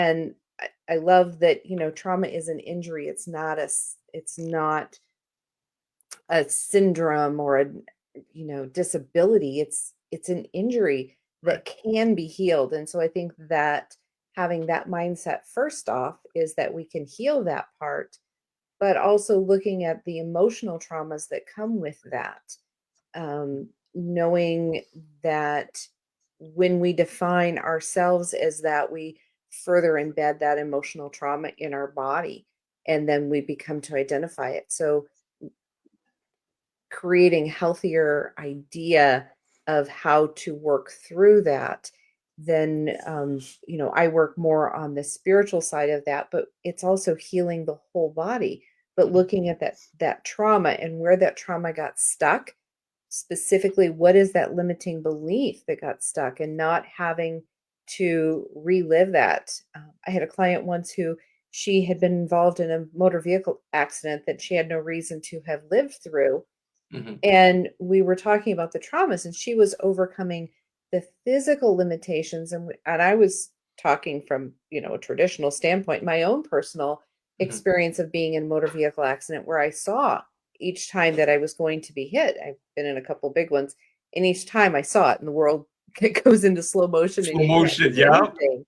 And I love that, trauma is an injury. It's not a syndrome or a, disability. It's an injury Right. that can be healed. And so I think that having that mindset first off is that we can heal that part, but also looking at the emotional traumas that come with that. Knowing that when we define ourselves as that, we further embed that emotional trauma in our body, and then we become to identify it. So creating healthier idea of how to work through that, then I work more on the spiritual side of that, but it's also healing the whole body, but looking at that trauma and where that trauma got stuck. Specifically, what is that limiting belief that got stuck, and not having to relive that. I had a client once who, she had been involved in a motor vehicle accident that she had no reason to have lived through. Hmm. And we were talking about the traumas, and she was overcoming the physical limitations. And I was talking from, a traditional standpoint, my own personal Hmm. experience of being in a motor vehicle accident, where I saw each time that I was going to be hit. I've been in a couple big ones, and each time I saw it, and the world it goes into slow motion and Slow you can't motion. see Yeah. anything.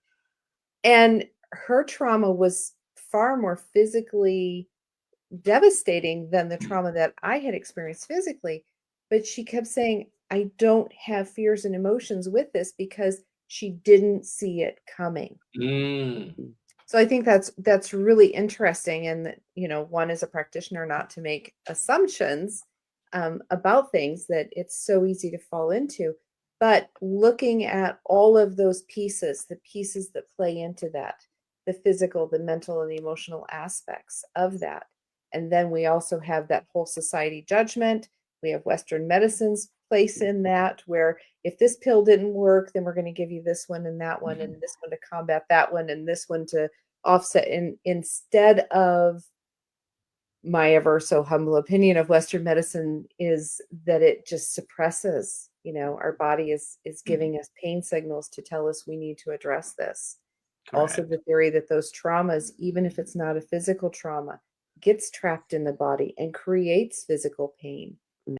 And her trauma was far more physically devastating than the trauma that I had experienced physically. But she kept saying, I don't have fears and emotions with this, because she didn't see it coming. Mm. So I think that's really interesting. And that, one is a practitioner, not to make assumptions about things that it's so easy to fall into, but looking at all of those pieces, the pieces that play into that, the physical, the mental, and the emotional aspects of that. And then we also have that whole society judgment. We have Western medicine's place in that, where if this pill didn't work, then we're going to give you this one and that one, Mhm. and this one to combat that one, and this one to offset. And instead of, my ever so humble opinion of Western medicine is that it just suppresses, our body is Mhm. giving us pain signals to tell us we need to address this. Also, Correct. the theory that those traumas, even if it's not a physical trauma, gets trapped in the body and creates physical pain.